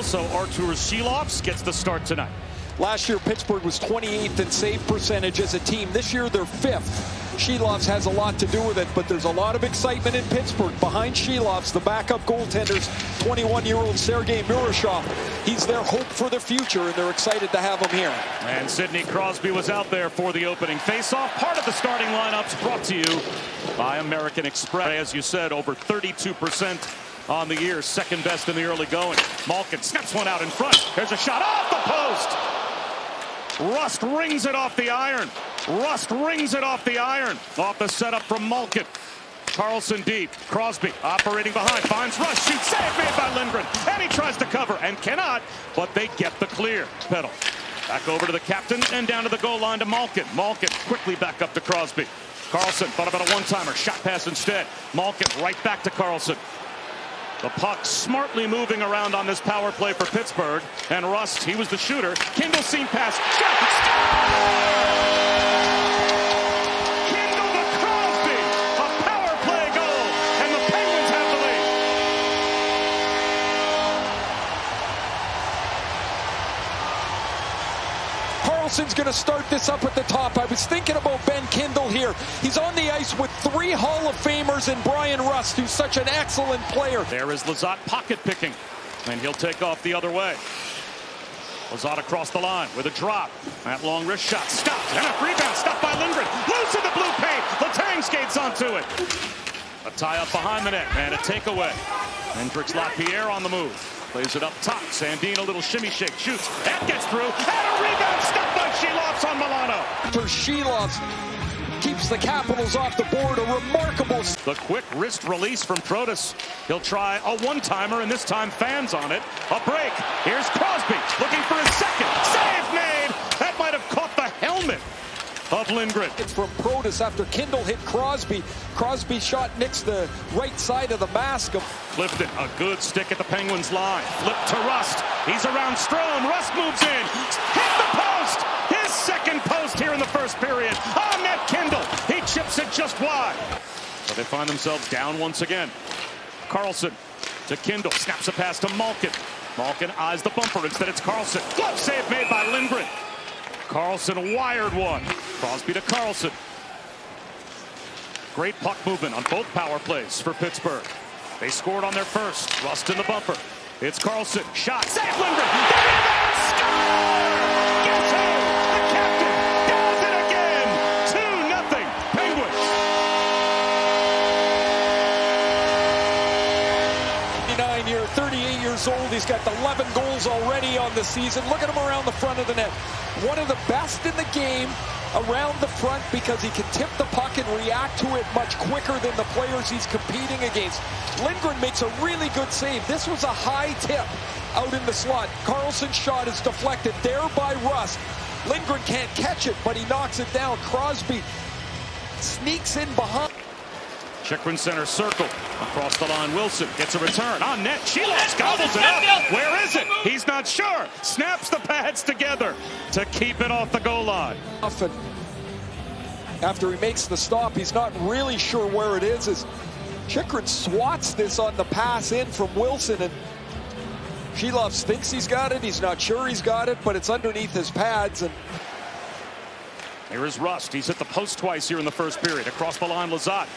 NHL, so Artur Shilovs gets the start tonight. Last year, Pittsburgh was 28th in save percentage as a team. This year, they're 5th. Shilovs has a lot to do with it, but there's a lot of excitement in Pittsburgh. Behind Shilovs, the backup goaltenders, 21-year-old Sergei Murashov. He's their hope for the future, and they're excited to have him here. And Sidney Crosby was out there for the opening faceoff. Part of the starting lineups brought to you by American Express. As you said, over 32% on the year, second best in the early going. Malkin snaps one out in front. There's a shot off the post. Rust rings it off the iron. Rust rings it off the iron. Off the setup from Malkin. Carlson deep. Crosby operating behind. Finds Rust. Shoots. Save made by Lindgren. And he tries to cover and cannot. But they get the clear. Pedal. Back over to the captain and down to the goal line to Malkin. Malkin quickly back up to Crosby. Carlson thought about a one-timer. Shot pass instead. Malkin right back to Carlson. The puck smartly moving around on this power play for Pittsburgh. And Rust, he was the shooter. Kindle seam pass. Shot. Kindle to Crosby. A power play goal. And the Penguins have the lead. Carlson's going to start this up at the top. I was thinking about Ben Kindle here. He's on the ice with 3 Hall of Famers and Brian Rust, who's such an excellent player. There is Lizotte pocket picking, and he'll take off the other way. Lizotte across the line with a drop. That long wrist shot stopped, and a rebound stopped by Lindgren. Loose in the blue paint. Letang skates onto it. A tie up behind the net, and a takeaway. Hendrix Lapierre on the move. Plays it up top. Sandin a little shimmy shake. Shoots. That gets through. And a rebound stopped by Shilovs on Milano. Shilovs keeps the Capitals off the board. A remarkable. The quick wrist release from Protas. He'll try a one-timer, and this time fans on it. A break. Here's Crosby looking for his second. Save made. That might have caught the helmet of Lindgren. It's from Protas after Kindle hit Crosby. Crosby shot nicks the right side of the mask. Clifton, a good stick at the Penguins line. Flip to Rust. He's around Strome. Rust moves in. Hit the post. His second post here in the first period. On net, Kindle. He chips it just wide. So they find themselves down once again. Carlson to Kindle. Snaps a pass to Malkin. Malkin eyes the bumper. Instead, it's Carlson. Glove save made by Lindgren. Carlson wired one. Crosby to Carlson. Great puck movement on both power plays for Pittsburgh. They scored on their first. Rust in the bumper. It's Carlson. Shot. Save Lindgren. The rebound. Score! Gets him. The captain does it again. 2-0 Penguins. 38 years old. He's got 11 goals already on the season. Look at him around the front of the net. One of the best in the game around the front because he can tip the puck and react to it much quicker than the players he's competing against. Lindgren makes a really good save. This was a high tip out in the slot. Carlson's shot is deflected there by Rust. Lindgren can't catch it, but he knocks it down. Crosby sneaks in behind. Chychrun center circle. Across the line, Wilson gets a return. On net, Shilovs gobbles it up. Where is it? He's not sure. Snaps the pads together to keep it off the goal line. Often, after he makes the stop, he's not really sure where it is. As Chychrun swats this on the pass in from Wilson, and Shilovs thinks he's got it. He's not sure he's got it, but it's underneath his pads. And here is Rust. He's hit the post twice here in the first period. Across the line, Lizotte.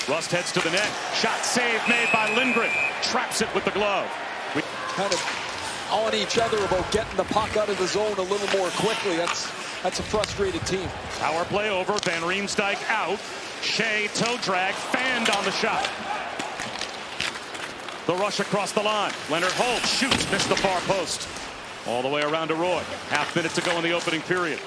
Rust heads to the net. Shot save made by Lindgren. Traps it with the glove. Kind of on each other about getting the puck out of the zone a little more quickly. That's a frustrated team. Power play over. Van Riemsdyk out. Shea toe drag. Fanned on the shot. The rush across the line. Leonard Holt shoots. Missed the far post. All the way around to Roy. Half minute to go in the opening period.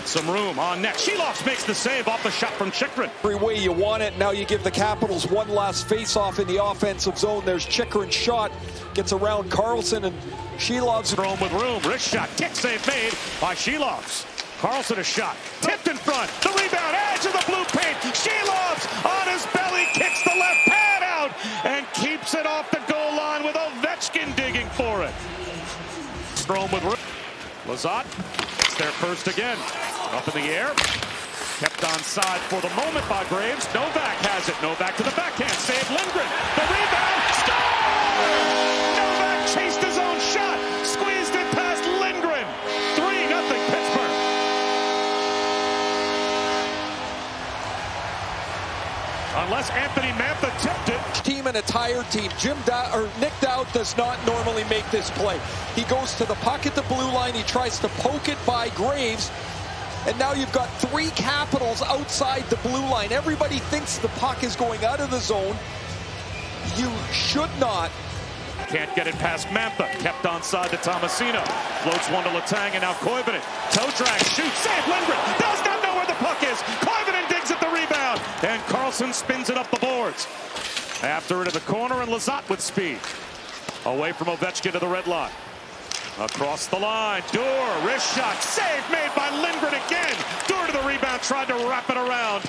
Some room on net. Shilovs makes the save off the shot from Chychrun. Every way you want it. Now you give the Capitals one last face-off in the offensive zone. There's Chychrun's shot. Gets around Carlson, and Shilovs. Strome with room. Wrist shot. Kick save made by Shilovs. Carlson a shot. Tipped in front. The rebound. Edge of the blue paint. Shilovs on his belly. Kicks the left pad out and keeps it off the goal line with Ovechkin digging for it. Strome with room. Lizotte gets there first again. Up in the air. Kept onside for the moment by Graves. Novak has it. Novak to the backhand. Save Lindgren. The rebound. Score! Novak chased his own shot. a tired team. Nick Dowd does not normally make this play. He goes to the puck at the blue line. He tries to poke it by Graves. And now you've got 3 Capitals outside the blue line. Everybody thinks the puck is going out of the zone. You should not. Can't get it past Mantha. Kept onside to Tomasino. Floats one to Letang, and now Koivunen. Toe drag, shoots, save. Lindgren does not know where the puck is. Koivunen digs at the rebound, and Carlson spins it up the boards. After it in the corner, and Lizotte with speed. Away from Ovechkin to the red line. Across the line, Duehr, wrist shot, save made by Lindgren again. Duehr to the rebound, tried to wrap it around.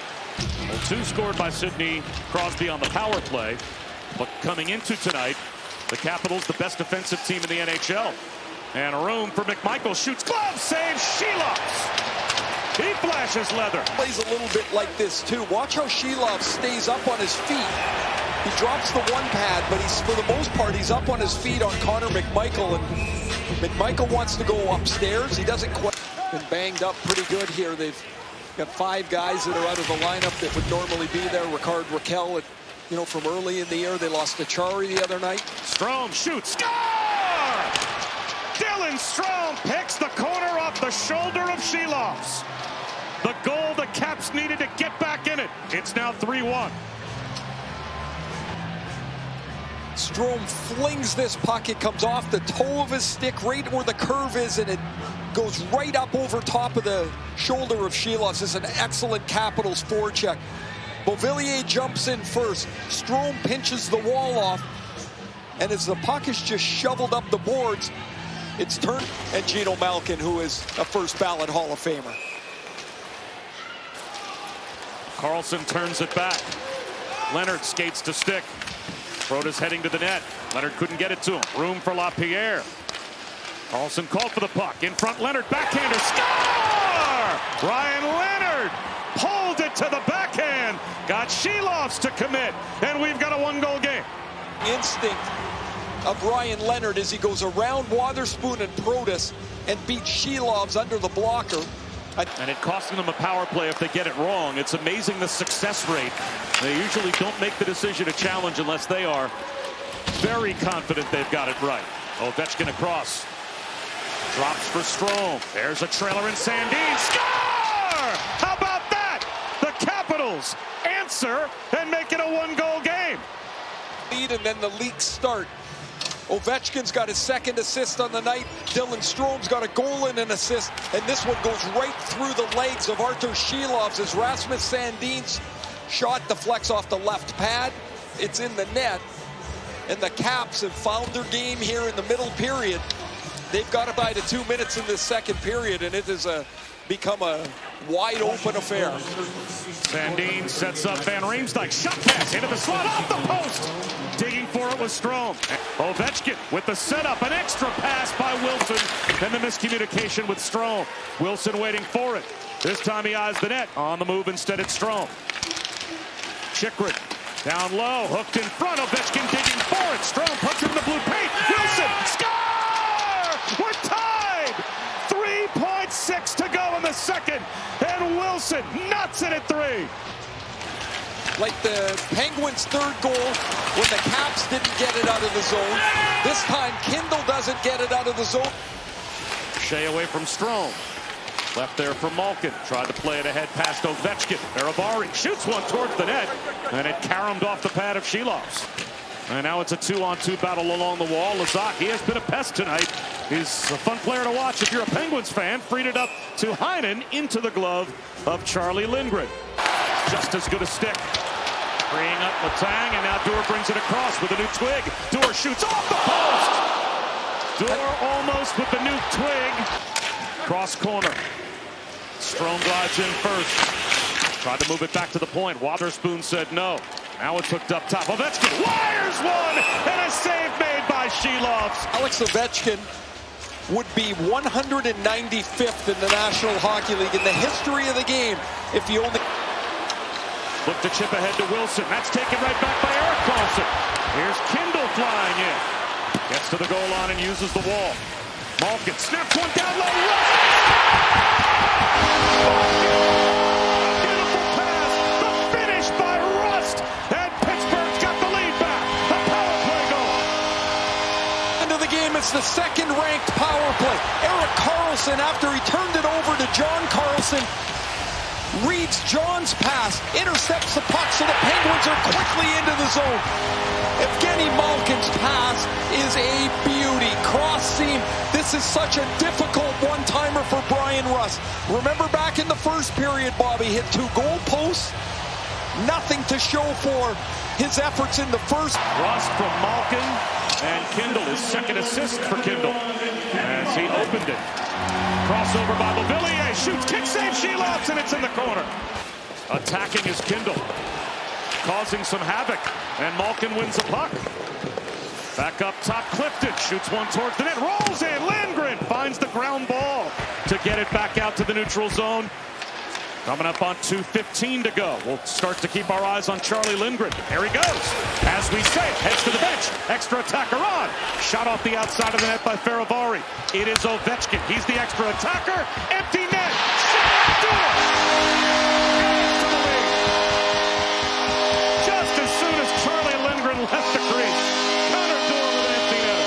Well, 2 scored by Sidney Crosby on the power play. But coming into tonight, the Capitals, the best defensive team in the NHL. And room for McMichael, shoots, glove, save, Sheloff. He flashes leather. Plays a little bit like this too. Watch how Sheloff stays up on his feet. He drops the one pad, but he's, for the most part, he's up on his feet on Connor McMichael. And McMichael wants to go upstairs. He doesn't quite. Been banged up pretty good here. They've got 5 guys that are out of the lineup that would normally be there. Ricard Raquel, from early in the year. They lost to Chari the other night. Strome shoots, score! Dylan Strome picks the corner off the shoulder of Sheloff's. The goal the Caps needed to get back in it. It's now 3-1. Strome flings this puck. It comes off the toe of his stick right where the curve is, and it goes right up over top of the shoulder of Sheloff. This is an excellent Capitals forecheck. Beauvillier jumps in first. Strome pinches the wall off, and as the puck is just shoveled up the boards, it's turned. And Geno Malkin, who is a first ballot Hall of Famer. Carlson turns it back. Leonard skates to stick. Broda's heading to the net. Leonard couldn't get it to him. Room for LaPierre. Carlson called for the puck. In front, Leonard, backhander, score! Ryan Leonard pulled it to the backhand. Got Sheloff's to commit, and we've got a 1-goal game. Instinct of Ryan Leonard as he goes around Wotherspoon and Protas and beats Sheloff's under the blocker. And it costing them a power play if they get it wrong. It's amazing the success rate. They usually don't make the decision to challenge unless they are very confident they've got it right. Ovechkin across. Drops for Strome. There's a trailer in Sandin. Score! How about that? The Capitals answer and make it a 1-goal game. Lead, and then the leaks start. Ovechkin's got his 2nd assist on the night. Dylan Strome's got a goal and an assist. And this one goes right through the legs of Artur Sheloff as Rasmus Sandin's shot deflects off the left pad. It's in the net. And the Caps have found their game here in the middle period. They've got about 2 minutes in this 2nd period, and it has become a wide open affair. Sandin sets up Van Riemsdyk. Shot pass into the slot off the post. Digging for it was Strome. Ovechkin with the setup. An extra pass by Wilson. And the miscommunication with Strome. Wilson waiting for it. This time he eyes the net. On the move instead it's Strome. Chikrin down low. Hooked in front. Ovechkin digging for it. Strome puts it in the blue paint. Wilson score! We're tied! 3.6 to go in the 2nd. And Wilson knots it at 3. Like the Penguins' 3rd goal when the Caps didn't get it out of the zone. This time, Kindle doesn't get it out of the zone. Shea away from Strome. Left there for Malkin. Tried to play it ahead past Ovechkin. Arabari shoots one towards the net, and it caromed off the pad of Sheloff's. And now it's a 2-on-2 battle along the wall. Lizotte, he has been a pest tonight. He's a fun player to watch if you're a Penguins fan. Freed it up to Heinen into the glove of Charlie Lindgren. Just as good a stick. Freeing up Letang, and now Duehr brings it across with a new twig. Duehr shoots off the post. Duehr almost with the new twig. Cross corner. Strome glides in first. Tried to move it back to the point. Wotherspoon said no. Now it's hooked up top. Ovechkin wires one, and a save made by Sheloff's. Alex Ovechkin would be 195th in the National Hockey League in the history of the game if he only... Look to chip ahead to Wilson. That's taken right back by Erik Karlsson. Here's Kindle flying in. Gets to the goal line and uses the wall. Malkin snaps one down low. Beautiful pass. The finish by Rust. And Pittsburgh's got the lead back. the game. It's the second-ranked power play. Erik Karlsson, after he turned it over to John Carlson, reads John's pass, intercepts the puck, so the Penguins are quickly into the zone. Evgeny Malkin's pass is a beauty. Cross seam. This is such a difficult one-timer for Brian Rust. Remember back in the first period, Bobby hit 2 goal posts. Nothing to show for his efforts in the first. Rust from Malkin, and Kindle, his second assist for Kindle as he opened it. Crossover by Lavillier, shoots, kick save, Shelops, and it's in the corner. Attacking is Kindle, causing some havoc, and Malkin wins the puck. Back up top, Clifton shoots one towards the net, rolls in, Lindgren finds the ground ball to get it back out to the neutral zone. Coming up on 2:15 to go. We'll start to keep our eyes on Charlie Lindgren. There he goes. As we say, heads to the bench. Extra attacker on. Shot off the outside of the net by Faravari. It is Ovechkin. He's the extra attacker. Empty net. Shot. Do it. Adds to the lead. Just as soon as Charlie Lindgren left the crease, Connor Dewar with an empty net.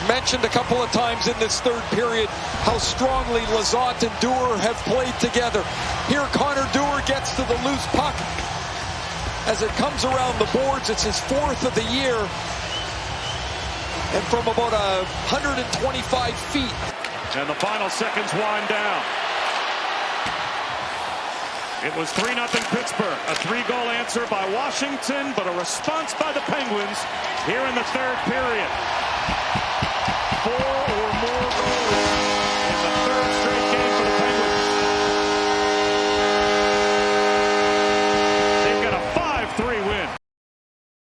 Mentioned a couple of times in this third period how strongly Lizotte and Dewar have played together. Here Connor Dewar gets to the loose puck. As it comes around the boards, it's his 4th of the year. And from about 125 feet. And the final seconds wind down. It was 3-0 Pittsburgh. A 3-goal answer by Washington, but a response by the Penguins here in the third period. 4 or more